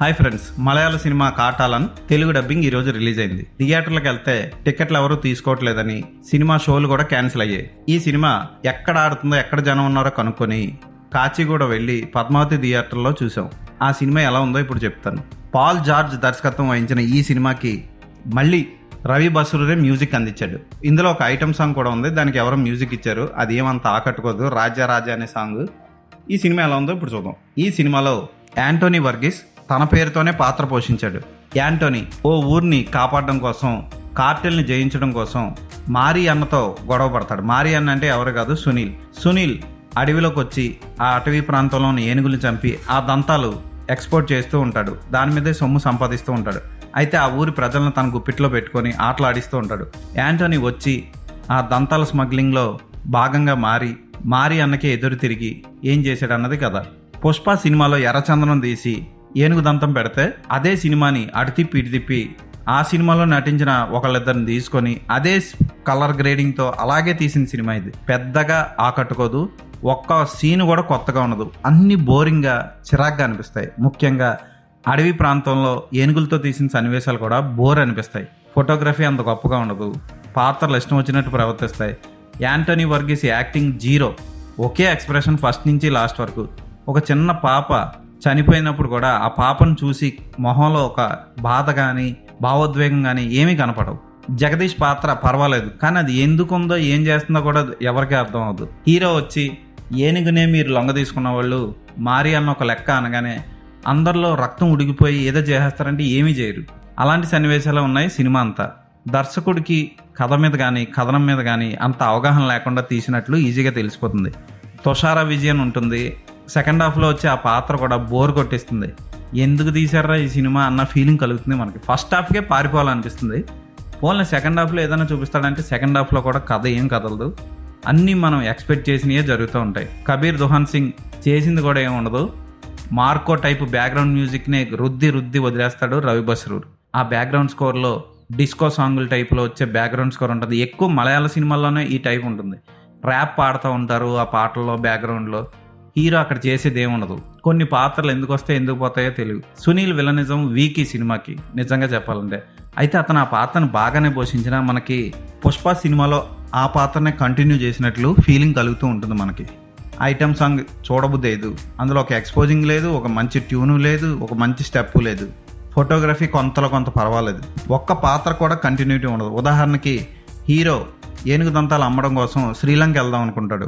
Hi friends, మలయాళ cinema Kattalan Telugu dubbing ఈరోజు release అయింది. థియేటర్లకు వెళ్తే టికెట్లు ఎవరు తీసుకోవట్లేదని సినిమా షోలు కూడా క్యాన్సిల్ అయ్యాయి. ఈ సినిమా ఎక్కడ ఆడుతుందో, ఎక్కడ జనం ఉన్నారో కనుక్కొని కాచిగూడ వెళ్ళి పద్మావతి థియేటర్లో చూసాం. ఆ సినిమా ఎలా ఉందో ఇప్పుడు చెప్తాను. పాల్ జార్జ్ దర్శకత్వం వహించిన ఈ సినిమాకి మళ్ళీ రవి బసూరే మ్యూజిక్ అందించాడు. ఇందులో ఒక ఐటమ్ సాంగ్ కూడా ఉంది. దానికి ఎవరో మ్యూజిక్ ఇచ్చారు, అది ఏమంత ఆకట్టుకోదు. రాజా రాజా అనే సాంగ్. ఈ సినిమా ఎలా ఉందో ఇప్పుడు చూద్దాం. ఈ సినిమాలో యాంటోనీ వర్గీస్ తన పేరుతోనే పాత్ర పోషించాడు. యాంటోనీ ఓ ఊరిని కాపాడడం కోసం, కార్టెల్ని జయించడం కోసం మారీ అన్నతో గొడవ పడతాడు. మారీ అన్న అంటే ఎవరు కాదు, సునీల్ అడవిలోకి వచ్చి ఆ అటవీ ప్రాంతంలోని ఏనుగులు చంపి ఆ దంతాలు ఎక్స్పోర్ట్ చేస్తూ ఉంటాడు. దాని మీదే సొమ్ము సంపాదిస్తూ ఉంటాడు. అయితే ఆ ఊరి ప్రజలను తన గుప్పిట్లో పెట్టుకొని ఆటలాడిస్తూ ఉంటాడు. యాంటోనీ వచ్చి ఆ దంతాల స్మగ్లింగ్లో భాగంగా మారీ అన్నకి ఎదురు తిరిగి ఏం చేశాడు అన్నది కదా. పుష్ప సినిమాలో ఎర్రచందనం తీసి ఏనుగు దంతం పెడితే అదే సినిమాని అటు తిప్పి ఇటు తిప్పి ఆ సినిమాలో నటించిన ఒకళ్ళిద్దరిని తీసుకొని అదే కలర్ గ్రేడింగ్తో అలాగే తీసిన సినిమా ఇది. పెద్దగా ఆకట్టుకోదు, ఒక్క సీన్ కూడా కొత్తగా ఉండదు. అన్ని బోరింగ్గా చిరాగ్గా అనిపిస్తాయి. ముఖ్యంగా అడవి ప్రాంతంలో ఏనుగులతో తీసిన సన్నివేశాలు కూడా బోర్ అనిపిస్తాయి. ఫోటోగ్రఫీ అంత గొప్పగా ఉండదు. పాత్రలు ఇష్టం వచ్చినట్టు ప్రవర్తిస్తాయి. Antony Varghese acting zero. ఒకే ఎక్స్ప్రెషన్ ఫస్ట్ నుంచి లాస్ట్ వరకు. ఒక చిన్న పాప చనిపోయినప్పుడు కూడా ఆ పాపను చూసి మొహంలో ఒక బాధ కానీ భావోద్వేగం కానీ ఏమీ కనపడవు. జగదీష్ పాత్ర పర్వాలేదు, కానీ అది ఎందుకుందో ఏం చేస్తుందో కూడా ఎవరికీ అర్థం అవ్వదు. హీరో వచ్చి ఏనుగునే మీరు లొంగ తీసుకున్న వాళ్ళు మారీ అన్న ఒక లెక్క అనగానే అందరిలో రక్తం ఉడికిపోయి ఏదో చేసేస్తారంటే ఏమీ చేయరు. అలాంటి సన్నివేశాలు ఉన్నాయి సినిమా అంతా. దర్శకుడికి కథ మీద కానీ కథనం మీద కానీ అంత అవగాహన లేకుండా తీసినట్లు ఈజీగా తెలిసిపోతుంది. తుషారా విజయన్ ఉంటుంది. సెకండ్ హాఫ్లో వచ్చి ఆ పాత్ర కూడా బోర్ కొట్టిస్తుంది. ఎందుకు తీశారా ఈ సినిమా అన్న ఫీలింగ్ కలుగుతుంది మనకి. ఫస్ట్ హాఫ్కే పారిపోవాలనిపిస్తుంది. పోన్లే సెకండ్ హాఫ్లో ఏదైనా చూపిస్తాడంటే సెకండ్ హాఫ్లో కూడా కథ ఏం కదలదు. అన్నీ మనం ఎక్స్పెక్ట్ చేసినవే జరుగుతూ ఉంటాయి. కబీర్ దుహాన్ సింగ్ చేసింది కూడా ఏమి ఉండదు. మార్కో టైప్ బ్యాక్గ్రౌండ్ మ్యూజిక్ని రుద్ది వదిలేస్తాడు రవి బసూర్. ఆ బ్యాక్గ్రౌండ్ స్కోర్లో డిస్కో సాంగుల టైప్లో వచ్చే బ్యాక్గ్రౌండ్ స్కోర్ ఉంటుంది. ఎక్కువ మలయాళ సినిమాల్లోనే ఈ టైప్ ఉంటుంది. ర్యాప్ పాడుతూ ఉంటారు ఆ పాటల్లో బ్యాక్గ్రౌండ్లో. హీరో అక్కడ చేసేది ఏముండదు. కొన్ని పాత్రలు ఎందుకు వస్తాయి ఎందుకు పోతాయో తెలియదు. సునీల్ విలనిజం వీక్ ఈ సినిమాకి నిజంగా చెప్పాలంటే. అయితే అతను ఆ పాత్రను బాగానే పోషించినా మనకి పుష్ప సినిమాలో ఆ పాత్రనే కంటిన్యూ చేసినట్లు ఫీలింగ్ కలుగుతూ ఉంటుంది మనకి. ఐటమ్ సాంగ్ చూడబుద్దేదు. అందులో ఒక ఎక్స్పోజింగ్ లేదు, ఒక మంచి ట్యూను లేదు, ఒక మంచి స్టెప్ లేదు. ఫోటోగ్రఫీ కొంతలో కొంత పర్వాలేదు. ఒక్క పాత్ర కూడా కంటిన్యూటీ ఉండదు. ఉదాహరణకి హీరో ఏనుగు దంతాలు అమ్మడం కోసం శ్రీలంక వెళ్దాం అనుకుంటాడు.